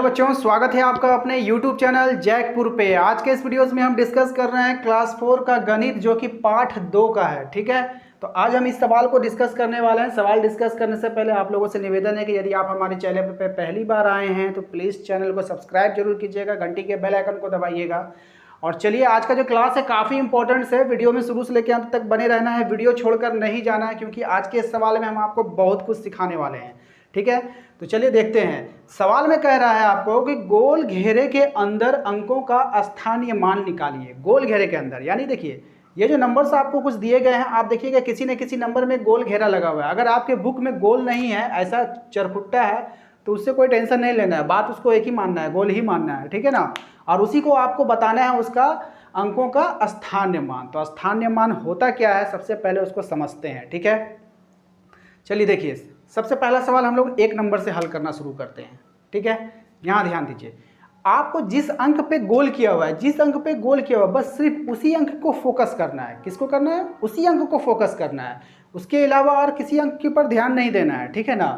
Hello बच्चों, स्वागत है आपका अपने YouTube चैनल जैकपुर पे। आज के इस वीडियोस में हम डिस्कस कर रहे हैं क्लास 4 का गणित जो कि पाठ 2 का है। ठीक है, तो आज हम इस सवाल को डिस्कस करने वाले हैं। सवाल डिस्कस करने से पहले आप लोगों से निवेदन है कि यदि आप हमारे चैनल पर पहली बार आए हैं तो प्लीज़ चैनल को सब्सक्राइब जरूर कीजिएगा, घंटी के बेल आइकन को दबाइएगा। और चलिए, आज का जो क्लास है काफ़ी इंपॉर्टेंट है, वीडियो में शुरू से लेकर अंत तक बने रहना है, वीडियो छोड़कर नहीं जाना है, क्योंकि आज के इस सवाल में हम आपको बहुत कुछ सिखाने वाले हैं। ठीक है, तो चलिए देखते हैं। सवाल में कह रहा है आपको कि गोल घेरे के अंदर अंकों का स्थानीय मान निकालिए। गोल घेरे के अंदर यानी देखिए, ये जो नंबर्स आपको कुछ दिए गए हैं, आप देखिएगा किसी न किसी नंबर में गोल घेरा लगा हुआ है। अगर आपके बुक में गोल नहीं है, ऐसा चरखुट्टा है, तो उससे कोई टेंशन नहीं लेना है, बात उसको एक ही मानना है, गोल ही मानना है। ठीक है ना, और उसी को आपको बताना है उसका अंकों का स्थानीय मान। तो स्थानीय मान होता क्या है, सबसे पहले उसको समझते हैं। ठीक है, चलिए देखिए, सबसे पहला सवाल हम लोग 1 नंबर से हल करना शुरू करते हैं। ठीक है, यहाँ ध्यान दीजिए, आपको जिस अंक पे गोल किया हुआ है, जिस अंक पे गोल किया हुआ है, बस सिर्फ उसी अंक को फोकस करना है। किसको करना है? उसी अंक को फोकस करना है, उसके अलावा और किसी अंक के ऊपर ध्यान नहीं देना है। ठीक है ना,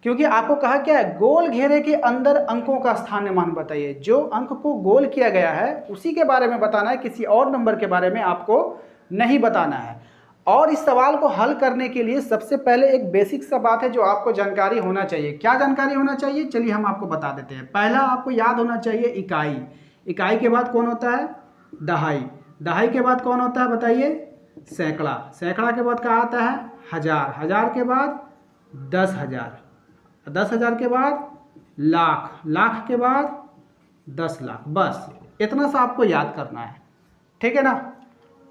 क्योंकि आपको कहा क्या है, गोल घेरे के अंदर अंकों का स्थानीय मान बताइए। जो अंक को गोल किया गया है उसी के बारे में बताना है, किसी और नंबर के बारे में आपको नहीं बताना है। और इस सवाल को हल करने के लिए सबसे पहले एक बेसिक सा बात है जो आपको जानकारी होना चाहिए। क्या जानकारी होना चाहिए, चलिए हम आपको बता देते हैं। पहला आपको याद होना चाहिए इकाई। इकाई के बाद कौन होता है? दहाई। दहाई के बाद कौन होता है बताइए? सैकड़ा। सैकड़ा के बाद क्या आता है? हजार। हजार के बाद 10,000। 10,000 के बाद लाख। लाख के बाद 10 लाख। बस इतना सा आपको याद करना है। ठीक है ना,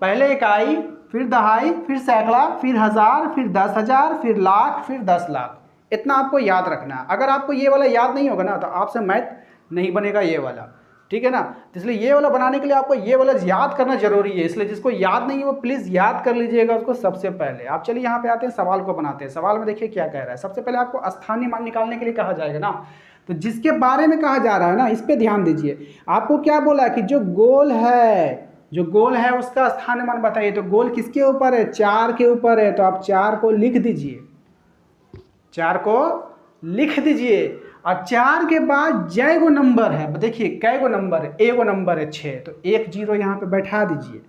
पहले इकाई, फिर दहाई, फिर सैकड़ा, फिर हजार, फिर 10,000, फिर लाख, फिर 10 लाख। इतना आपको याद रखना है। अगर आपको ये वाला याद नहीं होगा ना तो आपसे मैथ नहीं बनेगा ये वाला। ठीक है ना, तो इसलिए ये वाला बनाने के लिए आपको ये वाला याद करना जरूरी है। इसलिए जिसको याद नहीं है वो प्लीज़ याद कर लीजिएगा उसको सबसे पहले। आप चलिए यहाँ पे आते हैं, सवाल को बनाते हैं। सवाल में देखिए क्या कह रहा है। सबसे पहले आपको स्थानीय मान निकालने के लिए कहा जाएगा ना, तो जिसके बारे में कहा जा रहा है ना, इस पर ध्यान दीजिए। आपको क्या बोला कि जो गोल है, जो गोल है उसका स्थानीय मान बताइए। तो गोल किसके ऊपर है? 4 के ऊपर है। तो आप 4 को लिख दीजिए, 4 को लिख दीजिए। और 4 के बाद जय गो नंबर है, देखिए कै गो नंबर है? एगो नंबर है 6, तो 1 0 यहाँ पे बैठा दीजिए।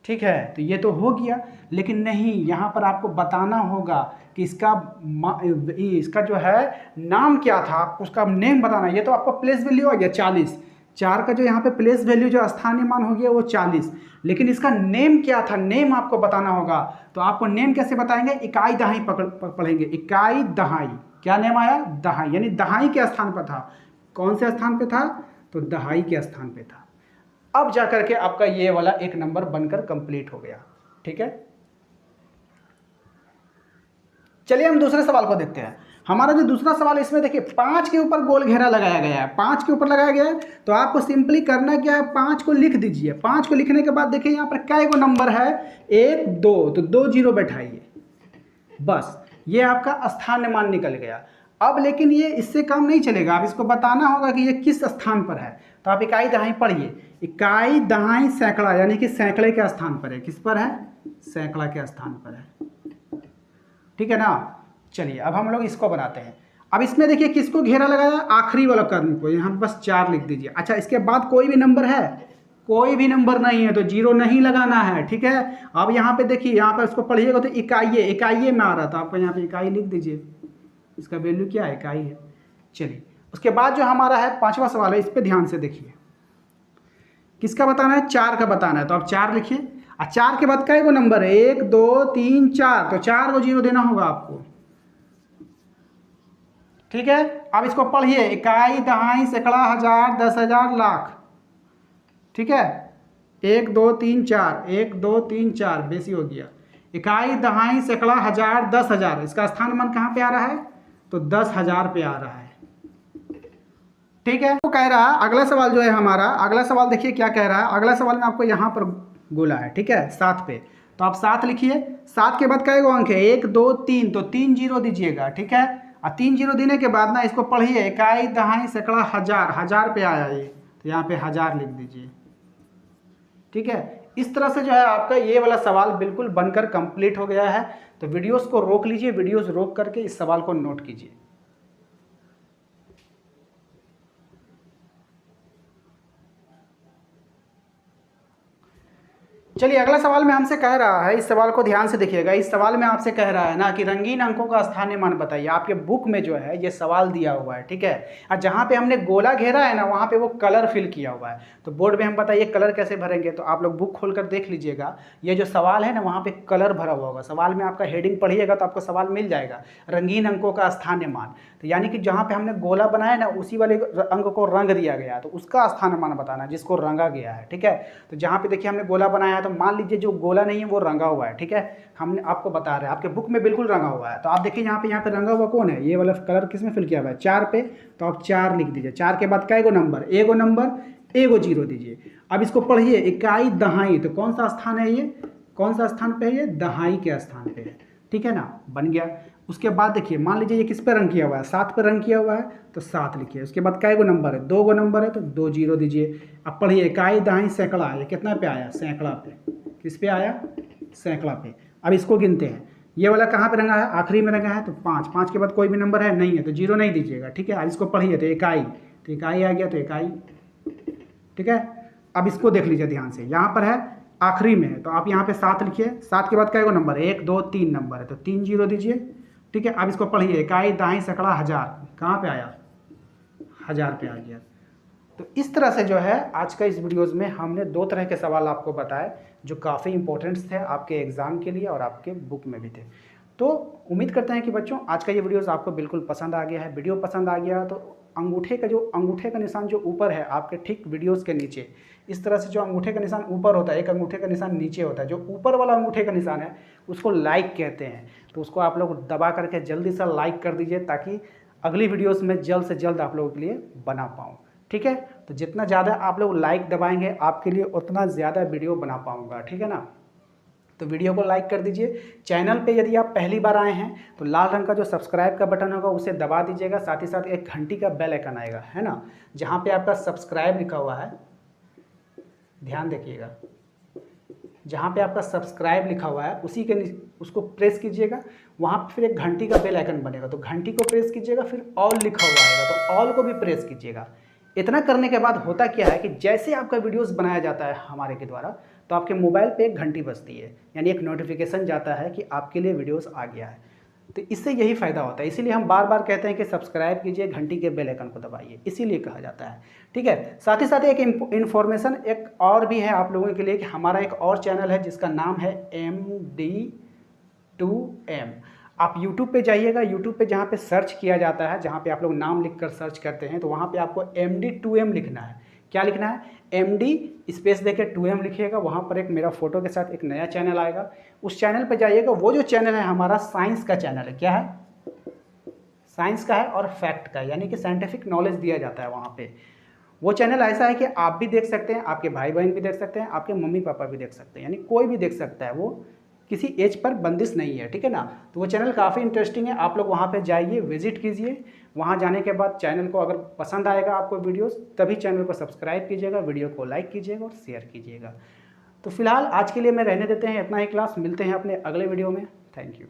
ठीक है, तो ये तो हो गया, लेकिन नहीं, यहाँ पर आपको बताना होगा कि इसका जो है नाम क्या था, आपको उसका नेम बताना है। ये तो आपका प्लेस वैल्यू हो गया 40। 4 का जो यहाँ पे प्लेस वैल्यू जो स्थानीय मान हो गया वो 40, लेकिन इसका नेम क्या था, नेम आपको बताना होगा। तो आपको नेम कैसे बताएंगे? इकाई दहाई पढ़ेंगे। इकाई दहाई, क्या नेम आया? दहाई, यानी दहाई के स्थान पर था। कौन से स्थान पे था? तो दहाई के स्थान पे था। अब जाकर के आपका ये वाला 1 नंबर बनकर कंप्लीट हो गया। ठीक है, चलिए हम दूसरे सवाल को देखते हैं। हमारा जो दूसरा सवाल, इसमें देखिए 5 के ऊपर गोल घेरा लगाया गया है। 5 के ऊपर लगाया गया है, तो आपको सिंपली करना क्या है, 5 को लिख दीजिए। 5 को लिखने के बाद देखिए यहाँ पर कै गो नंबर है? 1 2, तो 2 0 बैठाइए। बस ये आपका स्थानीय मान निकल गया। अब लेकिन ये इससे काम नहीं चलेगा, आप इसको बताना होगा कि ये किस स्थान पर है। तो आप इकाई दहाई पढ़िए। इकाई दहाई सैकड़ा, यानी कि सैकड़े के स्थान पर है। किस पर है? सैकड़ा के स्थान पर है। ठीक है ना, चलिए अब हम लोग इसको बनाते हैं। अब इसमें देखिए किसको घेरा लगाया? आखिरी वाला कर्म को। यहाँ बस 4 लिख दीजिए। अच्छा, इसके बाद कोई भी नंबर है? कोई भी नंबर नहीं है, तो 0 नहीं लगाना है। ठीक है, अब यहाँ पे देखिए, यहाँ पर इसको पढ़िएगा तो इकाई, इकाई में आ रहा था, आपको यहाँ पे इकाई लिख दीजिए। इसका वैल्यू क्या है? इकाई है। चलिए, उसके बाद जो हमारा है 5वां सवाल है, इस पर ध्यान से देखिए। किसका बताना है? 4 का बताना है। तो आप 4 लिखिए। और 4 के बाद कै गो नंबर है? 1 2 3 4, तो 4 को 0 देना होगा आपको। ठीक है, अब इसको पढ़िए। इकाई दहाई सैकड़ा हजार 10,000 लाख। ठीक है, 1 2 3 4, 1 2 3 4, बेसी हो गया। इकाई दहाई सैकड़ा हजार 10,000, इसका स्थान मान कहाँ पे आ रहा है? तो 10,000 पे आ रहा है। ठीक है, तो कह रहा है अगला सवाल जो है हमारा, अगला सवाल देखिए क्या कह रहा है। अगला सवाल में आपको यहाँ पर गोला है। ठीक है, 7 पे, तो आप 7 लिखिए। 7 के बाद कै गो अंक है? 1 2 3, तो 3 0 दीजिएगा। ठीक है, और 3 0 देने के बाद ना इसको पढ़िए। इकाई दहाई सैकड़ा हजार, हजार पे आया ये, तो यहाँ पे 1000 लिख दीजिए। ठीक है, इस तरह से जो है आपका ये वाला सवाल बिल्कुल बनकर कंप्लीट हो गया है। तो वीडियोस को रोक लीजिए, वीडियोस रोक करके इस सवाल को नोट कीजिए। चलिए अगला सवाल में हमसे कह रहा है, इस सवाल को ध्यान से देखिएगा। इस सवाल में आपसे कह रहा है ना कि रंगीन अंकों का स्थानीय मान बताइए। आपके बुक में जो है ये सवाल दिया हुआ है, ठीक है। और जहाँ पे हमने गोला घेरा है ना वहाँ पे वो कलर फिल किया हुआ है। तो बोर्ड में हम बताइए कलर कैसे भरेंगे, तो आप लोग बुक खोलकर देख लीजिएगा। ये जो सवाल है ना वहाँ पे कलर भरा हुआ होगा। सवाल में आपका हेडिंग पढ़िएगा तो आपको सवाल मिल जाएगा, रंगीन अंकों का स्थानीय मान। तो यानी कि जहाँ पे हमने गोला बनाया ना उसी वाले अंक को रंग दिया गया, तो उसका स्थानीय मान बताना जिसको रंगा गया है, ठीक है। तो जहाँ पे देखिए हमने गोला बनाया है, तो मान लीजिए जो गोला नहीं है वो रंगा हुआ है, ठीक है। हमने आपको बता रहे हैं आपके बुक में बिल्कुल रंगा हुआ है। तो आप देखिए यहाँ पे रंगा हुआ कौन है, ये वाला कलर किसमें फिल किया हुआ है, 4 पे। तो आप 4 लिख दीजिए। 4 के बाद कई नंबर, एगो नंबर एगो जीरो दीजिए। अब इसको पढ़िए, इकाई दहाई। तो कौन सा स्थान है ये, कौन सा स्थान पे है ये, दहाई के स्थान पे है, ठीक है ना, बन गया। उसके बाद देखिए मान लीजिए ये किस पे रंग किया हुआ है, 7 पे रंग किया हुआ है, तो 7 लिखिए। उसके बाद कई नंबर है, 2 नंबर है, तो 2 जीरो दीजिए। अब पढ़िए इकाई दहाई सैकड़ा, ये कितना पे आया, सैकड़ा पे। किस पे आया, सैकड़ा पे। अब इसको गिनते हैं, ये वाला कहाँ पे रंगा है, आखिरी में रंगा है, तो 5। 5 के बाद कोई भी नंबर है नहीं है, तो जीरो नहीं दीजिएगा, ठीक है। अब इसको पढ़िए, तो इकाई, तो इकाई आ गया, तो इकाई, ठीक है। अब इसको देख लीजिए ध्यान से, यहाँ पर है आखिरी में है, तो आप यहाँ पे 7 लिखिए। 7 के बाद कई नंबर है, 1 2 3 नंबर है, तो 3 जीरो दीजिए, ठीक है। अब इसको पढ़िए, इकाई दाई सैकड़ा हजार, कहाँ पे आया, 1000 पे आ गया। तो इस तरह से जो है आज का इस वीडियोज़ में हमने 2 तरह के सवाल आपको बताए जो काफ़ी इंपॉर्टेंट्स थे आपके एग्ज़ाम के लिए और आपके बुक में भी थे। तो उम्मीद करते हैं कि बच्चों आज का ये वीडियोज़ आपको बिल्कुल पसंद आ गया है। वीडियो पसंद आ गया तो अंगूठे का निशान जो ऊपर है आपके ठीक वीडियोज़ के नीचे, इस तरह से जो अंगूठे का निशान ऊपर होता है, एक अंगूठे का निशान नीचे होता है, जो ऊपर वाला अंगूठे का निशान है उसको लाइक कहते हैं। तो उसको आप लोग दबा करके जल्दी से लाइक कर दीजिए ताकि अगली वीडियोज़ में जल्द से जल्द आप लोगों के लिए बना पाऊँ, ठीक है। तो जितना ज़्यादा आप लोग लाइक दबाएंगे आपके लिए उतना ज़्यादा वीडियो बना पाऊँगा, ठीक है ना। तो वीडियो को लाइक कर दीजिए। चैनल पे यदि आप पहली बार आए हैं तो लाल रंग का जो सब्सक्राइब का बटन होगा उसे दबा दीजिएगा, साथ ही साथ एक घंटी का बेल आइकन आएगा, है ना, जहाँ पे आपका सब्सक्राइब लिखा हुआ है, ध्यान देखिएगा, जहाँ पे आपका सब्सक्राइब लिखा हुआ है उसको प्रेस कीजिएगा। वहाँ पर फिर एक घंटी का बेल आइकन बनेगा, तो घंटी को प्रेस कीजिएगा, फिर ऑल लिखा हुआ आएगा तो ऑल को भी प्रेस कीजिएगा। इतना करने के बाद होता क्या है कि जैसे आपका वीडियोस बनाया जाता है हमारे के द्वारा, तो आपके मोबाइल पे एक घंटी बजती है, यानी एक नोटिफिकेशन जाता है कि आपके लिए वीडियोस आ गया है। तो इससे यही फ़ायदा होता है, इसीलिए हम बार बार कहते हैं कि सब्सक्राइब कीजिए, घंटी के बेल आइकन को दबाइए, इसीलिए कहा जाता है, ठीक है। साथ ही साथ एक इन्फॉर्मेशन एक और भी है आप लोगों के लिए कि हमारा एक और चैनल है जिसका नाम है MD2M। आप YouTube पे जाइएगा, YouTube पे जहाँ पे सर्च किया जाता है, जहाँ पे आप लोग नाम लिखकर सर्च करते हैं, तो वहाँ पे आपको MD2M लिखना है। क्या लिखना है, MD स्पेस देके 2M लिखिएगा। वहाँ पर एक मेरा फोटो के साथ एक नया चैनल आएगा, उस चैनल पे जाइएगा। वो जो चैनल है हमारा साइंस का चैनल है, क्या है, साइंस का है और फैक्ट का, यानी कि साइंटिफिक नॉलेज दिया जाता है वहाँ पे। वो चैनल ऐसा है कि आप भी देख सकते हैं, आपके भाई बहन भी देख सकते हैं, आपके मम्मी पापा भी देख सकते हैं, यानी कोई भी देख सकता है, वो किसी एज पर बंदिश नहीं है, ठीक है ना। तो वो चैनल काफ़ी इंटरेस्टिंग है, आप लोग वहाँ पे जाइए, विजिट कीजिए। वहाँ जाने के बाद चैनल को अगर पसंद आएगा आपको वीडियोस, तभी चैनल को सब्सक्राइब कीजिएगा, वीडियो को लाइक कीजिएगा और शेयर कीजिएगा। तो फिलहाल आज के लिए मैं रहने देते हैं इतना ही क्लास, मिलते हैं अपने अगले वीडियो में। Thank you.